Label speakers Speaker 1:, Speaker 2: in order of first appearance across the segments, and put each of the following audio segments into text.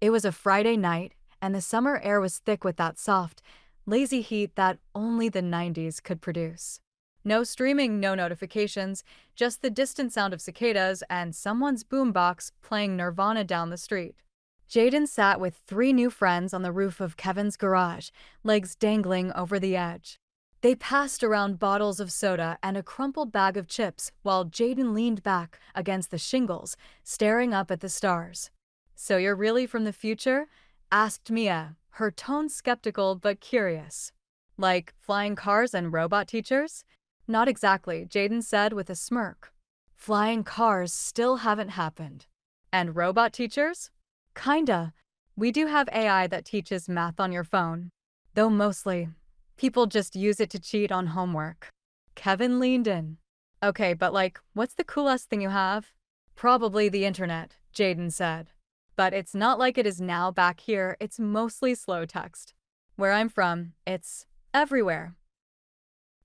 Speaker 1: It was a Friday night, and the summer air was thick with that soft, lazy heat that only the 90s could produce. No streaming, no notifications, just the distant sound of cicadas and someone's boombox playing Nirvana down the street. Jaden sat with three new friends on the roof of Kevin's garage, legs dangling over the edge. They passed around bottles of soda and a crumpled bag of chips while Jaden leaned back against the shingles, staring up at the stars. "So you're really from the future?" asked Mia, her tone skeptical but curious. "Like flying cars and robot teachers?" "Not exactly," Jaden said with a smirk. "Flying cars still haven't happened." "And robot teachers?" "Kinda. We do have AI that teaches math on your phone. Though mostly, people just use it to cheat on homework." Kevin leaned in. "Okay, but like, what's the coolest thing you have?" "Probably the internet," Jaden said. "But it's not like it is now back here, it's mostly slow text. Where I'm from, it's everywhere.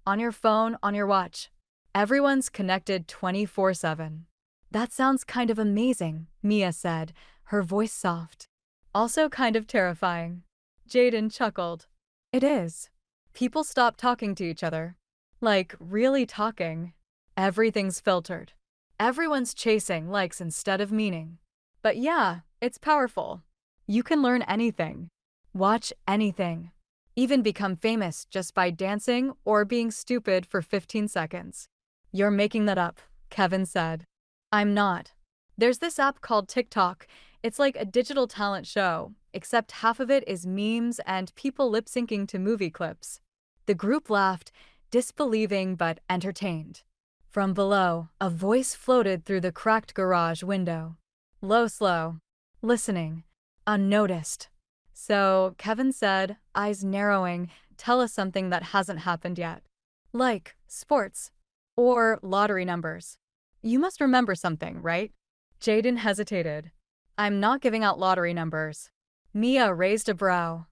Speaker 1: On your phone, on your watch. Everyone's connected 24/7. "That sounds kind of amazing," Mia said, her voice soft. "Also kind of terrifying." Jaden chuckled. "It is. People stop talking to each other. Like, really talking. Everything's filtered. Everyone's chasing likes instead of meaning. But yeah, it's powerful. You can learn anything, watch anything, even become famous just by dancing or being stupid for 15 seconds." "You're making that up," Kevin said. "I'm not. There's this app called TikTok. It's like a digital talent show, except half of it is memes and people lip-syncing to movie clips." The group laughed, disbelieving but entertained. From below, a voice floated through the cracked garage window. "Low slow. Listening. Unnoticed." "So," Kevin said, eyes narrowing, "tell us something that hasn't happened yet. Like sports. Or lottery numbers. You must remember something, right?" Jaden hesitated. "I'm not giving out lottery numbers." Mia raised a brow.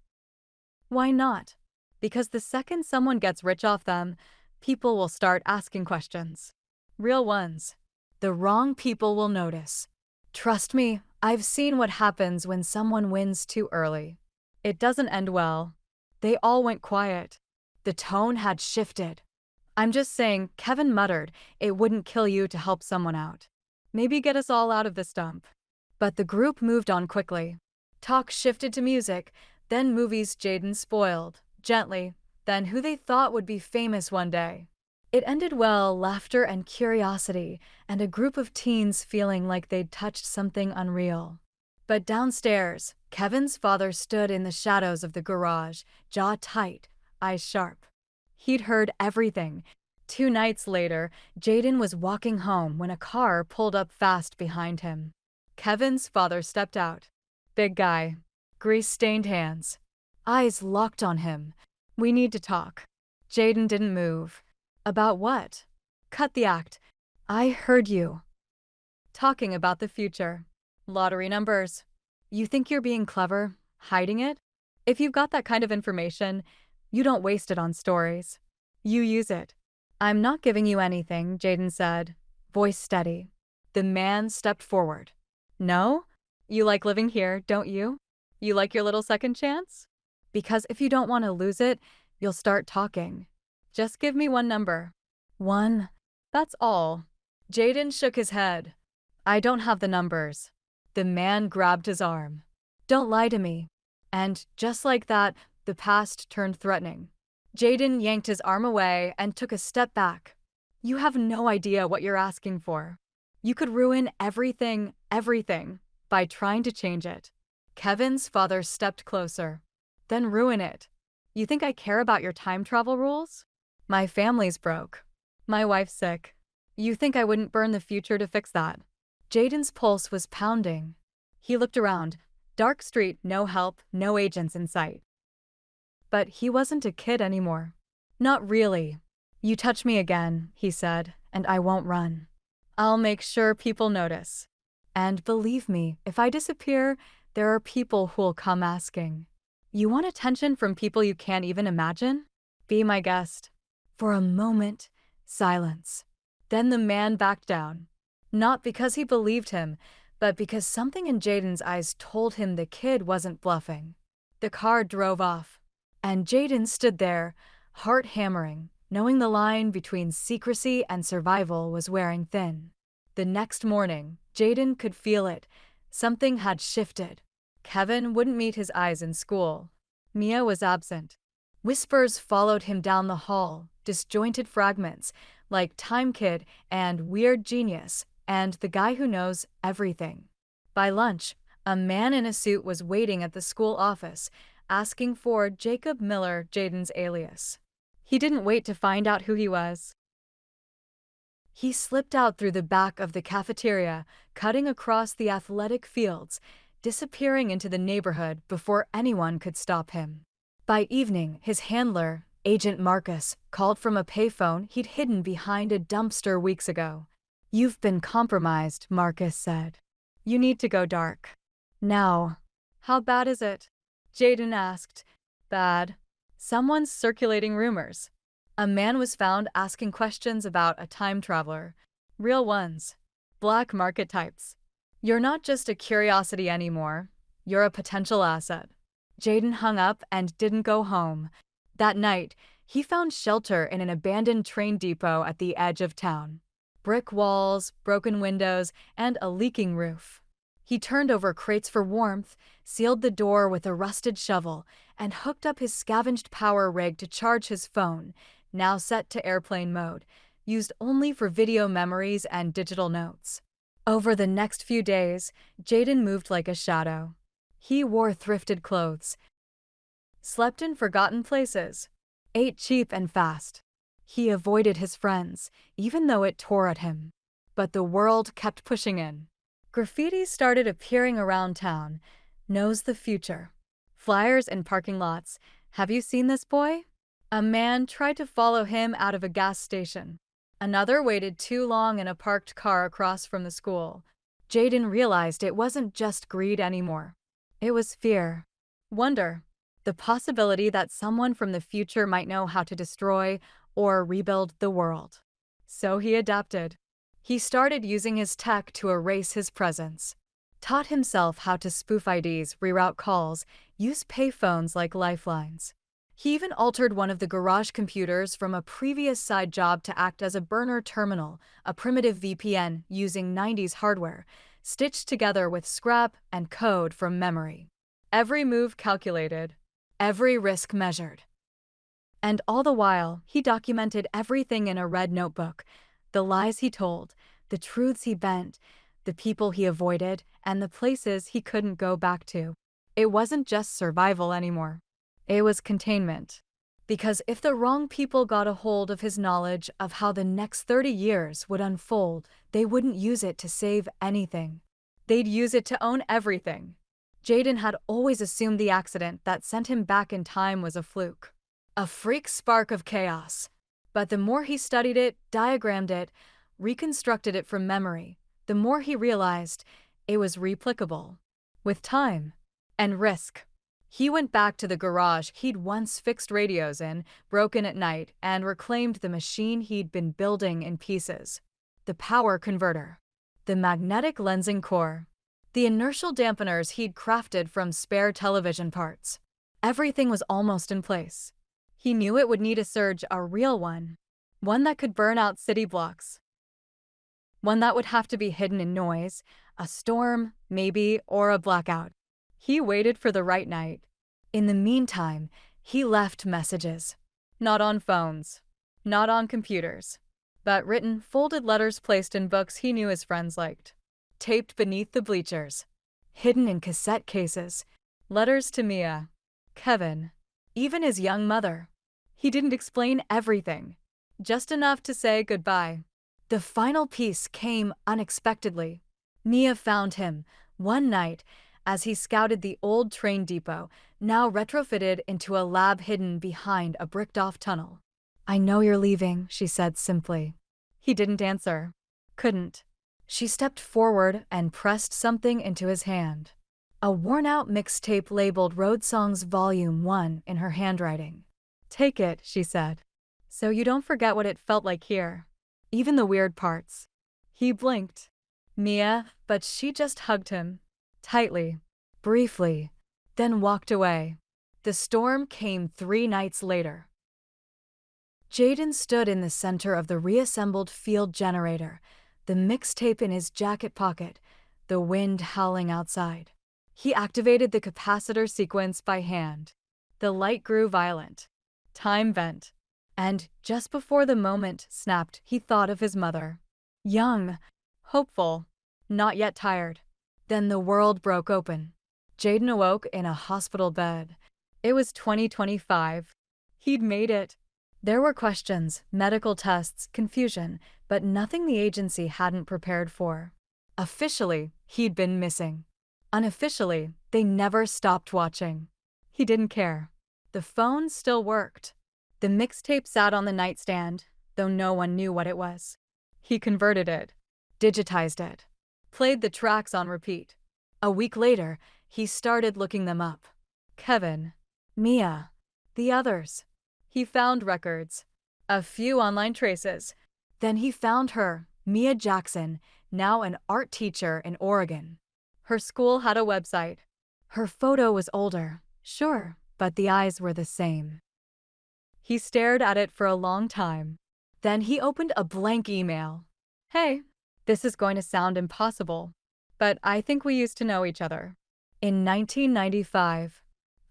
Speaker 1: "Why not?" "Because the second someone gets rich off them, people will start asking questions. Real ones. The wrong people will notice. Trust me, I've seen what happens when someone wins too early. It doesn't end well." They all went quiet. The tone had shifted. "I'm just saying," Kevin muttered, "it wouldn't kill you to help someone out. Maybe get us all out of this dump." But the group moved on quickly. Talk shifted to music, then movies Jaden spoiled, gently, then who they thought would be famous one day. It ended well, laughter and curiosity, and a group of teens feeling like they'd touched something unreal. But downstairs, Kevin's father stood in the shadows of the garage, jaw tight, eyes sharp. He'd heard everything. 2 nights later, Jaden was walking home when a car pulled up fast behind him. Kevin's father stepped out. Big guy. Grease-stained hands. Eyes locked on him. "We need to talk." Jaden didn't move. "About what?" "Cut the act. I heard you talking about the future. Lottery numbers. You think you're being clever, hiding it? If you've got that kind of information, you don't waste it on stories. You use it." "I'm not giving you anything," Jaden said, voice steady. The man stepped forward. "No? You like living here, don't you? You like your little second chance? Because if you don't want to lose it, you'll start talking. Just give me one number." "One? That's all." Jaden shook his head. "I don't have the numbers." The man grabbed his arm. "Don't lie to me." And just like that, the past turned threatening. Jaden yanked his arm away and took a step back. "You have no idea what you're asking for. You could ruin everything, everything, by trying to change it." Kevin's father stepped closer. "Then ruin it. You think I care about your time travel rules? My family's broke. My wife's sick. You think I wouldn't burn the future to fix that?" Jaden's pulse was pounding. He looked around. Dark street, no help, no agents in sight. But he wasn't a kid anymore. "Not really. You touch me again," he said, "and I won't run. I'll make sure people notice. And believe me, if I disappear, there are people who'll come asking. You want attention from people you can't even imagine? Be my guest." For a moment, silence. Then the man backed down. Not because he believed him, but because something in Jaden's eyes told him the kid wasn't bluffing. The car drove off, and Jaden stood there, heart hammering, knowing the line between secrecy and survival was wearing thin. The next morning, Jaden could feel it. Something had shifted. Kevin wouldn't meet his eyes in school. Mia was absent. Whispers followed him down the hall, disjointed fragments, like Time Kid and Weird Genius, and the guy who knows everything. By lunch, a man in a suit was waiting at the school office, asking for Jacob Miller, Jaden's alias. He didn't wait to find out who he was. He slipped out through the back of the cafeteria, cutting across the athletic fields, disappearing into the neighborhood before anyone could stop him. By evening, his handler, Agent Marcus, called from a payphone he'd hidden behind a dumpster weeks ago. "You've been compromised," Marcus said. "You need to go dark. Now." "How bad is it?" Jaden asked. "Bad. Someone's circulating rumors. A man was found asking questions about a time traveler. Real ones. Black market types. You're not just a curiosity anymore. You're a potential asset." Jaden hung up and didn't go home. That night, he found shelter in an abandoned train depot at the edge of town. Brick walls, broken windows, and a leaking roof. He turned over crates for warmth, sealed the door with a rusted shovel, and hooked up his scavenged power rig to charge his phone, now set to airplane mode, used only for video memories and digital notes. Over the next few days, Jaden moved like a shadow. He wore thrifted clothes, slept in forgotten places, ate cheap and fast. He avoided his friends, even though it tore at him. But the world kept pushing in. Graffiti started appearing around town. "Knows the future." Flyers in parking lots. "Have you seen this boy?" A man tried to follow him out of a gas station. Another waited too long in a parked car across from the school. Jaden realized it wasn't just greed anymore. It was fear. Wonder. The possibility that someone from the future might know how to destroy or rebuild the world. So he adapted. He started using his tech to erase his presence. Taught himself how to spoof IDs, reroute calls, use payphones like lifelines. He even altered one of the garage computers from a previous side job to act as a burner terminal, a primitive VPN using 90s hardware, stitched together with scrap and code from memory. Every move calculated, every risk measured. And all the while, he documented everything in a red notebook: the lies he told, the truths he bent, the people he avoided, and the places he couldn't go back to. It wasn't just survival anymore. It was containment. Because if the wrong people got a hold of his knowledge of how the next 30 years would unfold, they wouldn't use it to save anything. They'd use it to own everything. Jaden had always assumed the accident that sent him back in time was a fluke. A freak spark of chaos. But the more he studied it, diagrammed it, reconstructed it from memory, the more he realized it was replicable. With time and risk. He went back to the garage he'd once fixed radios in, broken at night, and reclaimed the machine he'd been building in pieces. The power converter. The magnetic lensing core. The inertial dampeners he'd crafted from spare television parts. Everything was almost in place. He knew it would need a surge, a real one. One that could burn out city blocks. One that would have to be hidden in noise, a storm, maybe, or a blackout. He waited for the right night. In the meantime, he left messages. Not on phones, not on computers, but written, folded letters placed in books he knew his friends liked. Taped beneath the bleachers. Hidden in cassette cases. Letters to Mia, Kevin, even his young mother. He didn't explain everything, just enough to say goodbye. The final piece came unexpectedly. Mia found him, one night, as he scouted the old train depot, now retrofitted into a lab hidden behind a bricked-off tunnel. "I know you're leaving," she said simply. He didn't answer. Couldn't. She stepped forward and pressed something into his hand. A worn-out mixtape labeled Road Songs Volume 1 in her handwriting. "Take it," she said, "so you don't forget what it felt like here. Even the weird parts." He blinked. Mia, but she just hugged him. Tightly. Briefly. Then walked away. The storm came 3 nights later. Jaden stood in the center of the reassembled field generator, the mixtape in his jacket pocket, the wind howling outside. He activated the capacitor sequence by hand. The light grew violent. Time bent. And just before the moment snapped, he thought of his mother. Young, hopeful, not yet tired. Then the world broke open. Jaden awoke in a hospital bed. It was 2025. He'd made it. There were questions, medical tests, confusion, but nothing the agency hadn't prepared for. Officially, he'd been missing. Unofficially, they never stopped watching. He didn't care. The phone still worked. The mixtape sat on the nightstand, though no one knew what it was. He converted it, digitized it, played the tracks on repeat. A week later, he started looking them up. Kevin, Mia, the others. He found records, a few online traces. Then he found her, Mia Jackson, now an art teacher in Oregon. Her school had a website. Her photo was older, sure, but the eyes were the same. He stared at it for a long time. Then he opened a blank email. Hey, this is going to sound impossible, but I think we used to know each other. In 1995,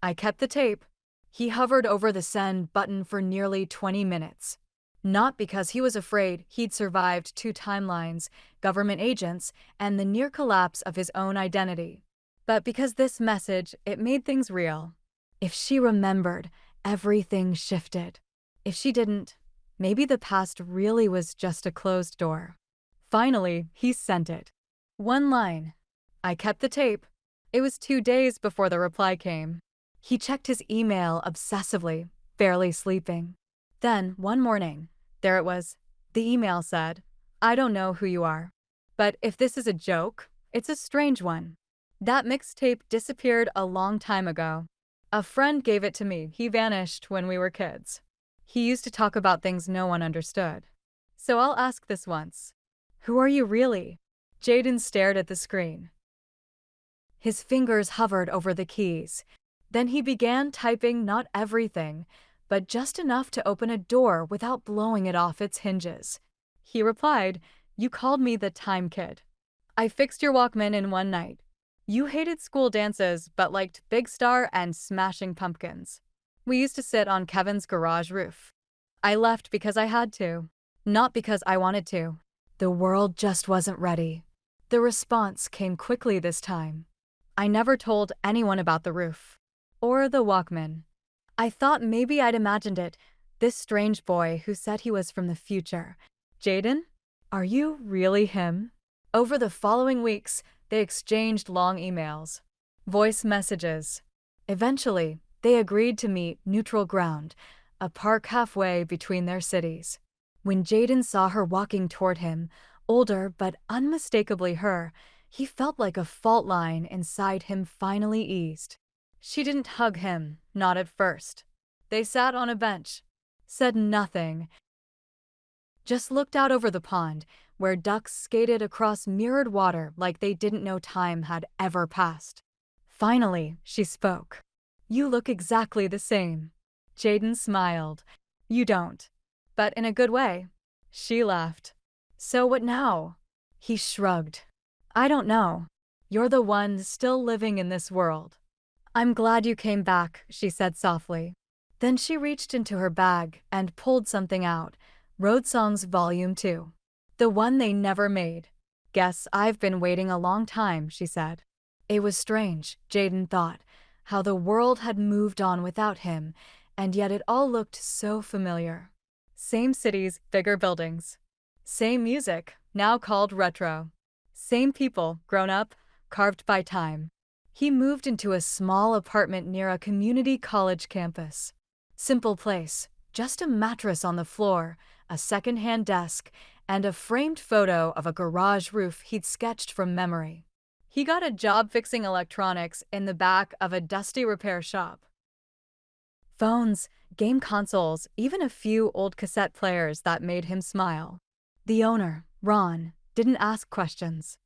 Speaker 1: I kept the tape. He hovered over the send button for nearly 20 minutes. Not because he was afraid he'd survived 2 timelines, government agents, and the near collapse of his own identity, but because this message, it made things real. If she remembered, everything shifted. If she didn't, maybe the past really was just a closed door. Finally, he sent it. One line. I kept the tape. It was 2 days before the reply came. He checked his email obsessively, barely sleeping. Then, one morning, there it was. The email said, I don't know who you are, but if this is a joke, it's a strange one. That mixtape disappeared a long time ago. A friend gave it to me. He vanished when we were kids. He used to talk about things no one understood. So I'll ask this once. Who are you really? Jaden stared at the screen. His fingers hovered over the keys. Then he began typing not everything, but just enough to open a door without blowing it off its hinges. He replied, You called me the time kid. I fixed your Walkman in one night. You hated school dances, but liked Big Star and Smashing Pumpkins. We used to sit on Kevin's garage roof. I left because I had to, not because I wanted to. The world just wasn't ready. The response came quickly this time. I never told anyone about the roof. Or the Walkman. I thought maybe I'd imagined it. This strange boy who said he was from the future. Jaden? Are you really him? Over the following weeks, they exchanged long emails, voice messages. Eventually, they agreed to meet neutral ground, a park halfway between their cities. When Jaden saw her walking toward him, older but unmistakably her, he felt like a fault line inside him finally eased. She didn't hug him, not at first. They sat on a bench, said nothing, just looked out over the pond, where ducks skated across mirrored water like they didn't know time had ever passed. Finally, she spoke. You look exactly the same. Jaden smiled. You don't. But in a good way. She laughed. So what now? He shrugged. I don't know. You're the one still living in this world. I'm glad you came back, she said softly. Then she reached into her bag and pulled something out. Road Songs Volume 2. The one they never made. Guess I've been waiting a long time, she said. It was strange, Jaden thought, how the world had moved on without him, and yet it all looked so familiar. Same cities, bigger buildings. Same music, now called retro. Same people, grown up, carved by time. He moved into a small apartment near a community college campus. Simple place, just a mattress on the floor, a second-hand desk, and a framed photo of a garage roof he'd sketched from memory. He got a job fixing electronics in the back of a dusty repair shop. Phones, game consoles, even a few old cassette players that made him smile. The owner, Ron, didn't ask questions.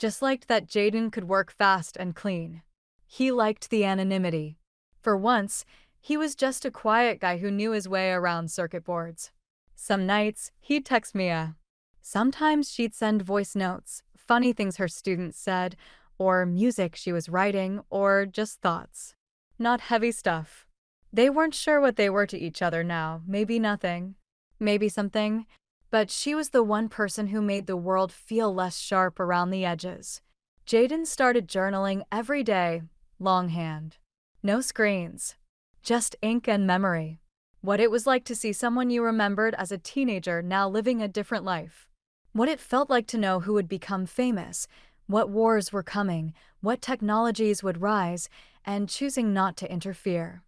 Speaker 1: just liked that Jaden could work fast and clean. He liked the anonymity. For once, he was just a quiet guy who knew his way around circuit boards. Some nights, he'd text Mia. Sometimes she'd send voice notes, funny things her students said, or music she was writing, or just thoughts. Not heavy stuff. They weren't sure what they were to each other now, maybe nothing, maybe something, but she was the one person who made the world feel less sharp around the edges. Jaden started journaling every day, longhand. No screens. Just ink and memory. What it was like to see someone you remembered as a teenager now living a different life. What it felt like to know who would become famous, what wars were coming, what technologies would rise, and choosing not to interfere.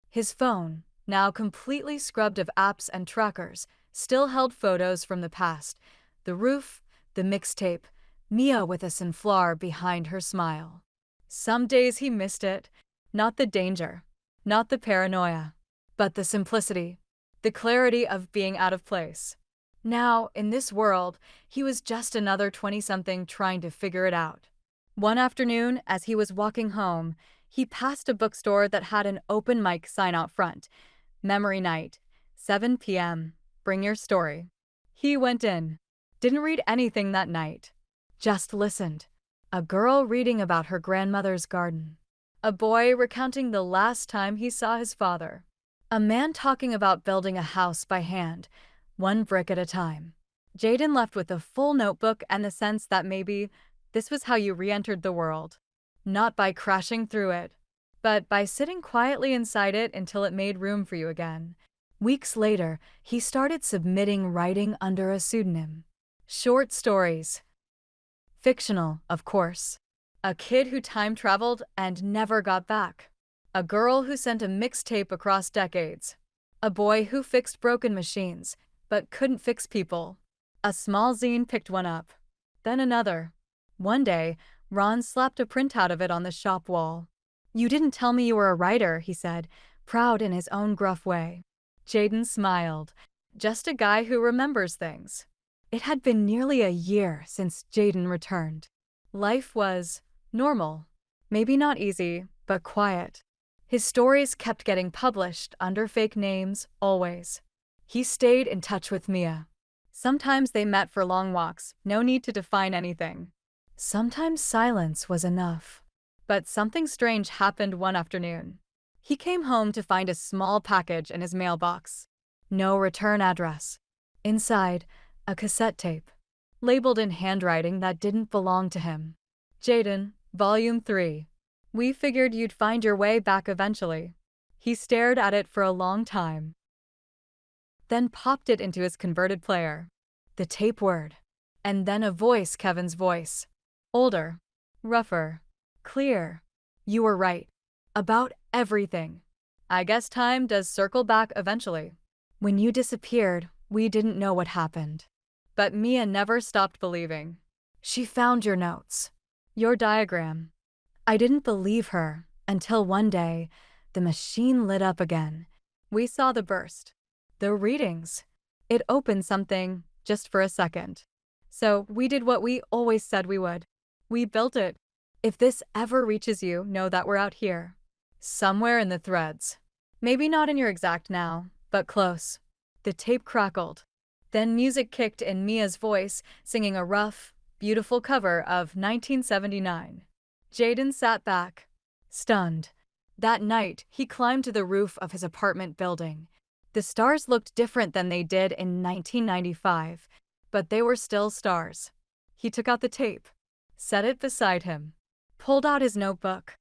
Speaker 1: His phone, now completely scrubbed of apps and trackers, still held photos from the past. The roof, the mixtape, Mia with a sunflower behind her smile. Some days he missed it. Not the danger, not the paranoia, but the simplicity, the clarity of being out of place. Now, in this world, he was just another 20-something trying to figure it out. One afternoon, as he was walking home, he passed a bookstore that had an open mic sign out front. Memory night, 7 p.m. Bring your story. He went in. Didn't read anything that night. Just listened. A girl reading about her grandmother's garden. A boy recounting the last time he saw his father. A man talking about building a house by hand, one brick at a time. Jaden left with a full notebook and the sense that maybe this was how you re-entered the world. Not by crashing through it, but by sitting quietly inside it until it made room for you again. Weeks later, he started submitting writing under a pseudonym. Short stories. Fictional, of course. A kid who time-traveled and never got back. A girl who sent a mixtape across decades. A boy who fixed broken machines, but couldn't fix people. A small zine picked one up. Then another. One day, Ron slapped a printout of it on the shop wall. "You didn't tell me you were a writer," he said, proud in his own gruff way. Jaden smiled. Just a guy who remembers things. It had been nearly a year since Jaden returned. Life was normal. Maybe not easy, but quiet. His stories kept getting published under fake names, always. He stayed in touch with Mia. Sometimes they met for long walks, no need to define anything. Sometimes silence was enough. But something strange happened one afternoon. He came home to find a small package in his mailbox. No return address. Inside, a cassette tape, labeled in handwriting that didn't belong to him. Jaden, Volume 3. We figured you'd find your way back eventually. He stared at it for a long time. Then popped it into his converted player. The tape word. And then a voice, Kevin's voice. Older. Rougher. Clear. You were right. About everything. I guess time does circle back eventually. When you disappeared, we didn't know what happened. But Mia never stopped believing. She found your notes. Your diagram. I didn't believe her until one day, the machine lit up again. We saw the burst. The readings. It opened something, just for a second. So we did what we always said we would. We built it. If this ever reaches you, know that we're out here. Somewhere in the threads. Maybe not in your exact now, but close. The tape crackled. Then music kicked in Mia's voice, singing a rough, beautiful cover of 1979. Jaden sat back, stunned. That night, he climbed to the roof of his apartment building. The stars looked different than they did in 1995, but they were still stars. He took out the tape, set it beside him, pulled out his notebook.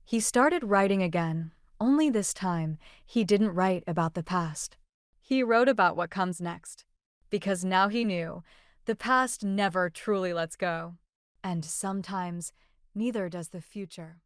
Speaker 1: He started writing again, only this time, he didn't write about the past. He wrote about what comes next. Because now he knew, the past never truly lets go. And sometimes, neither does the future.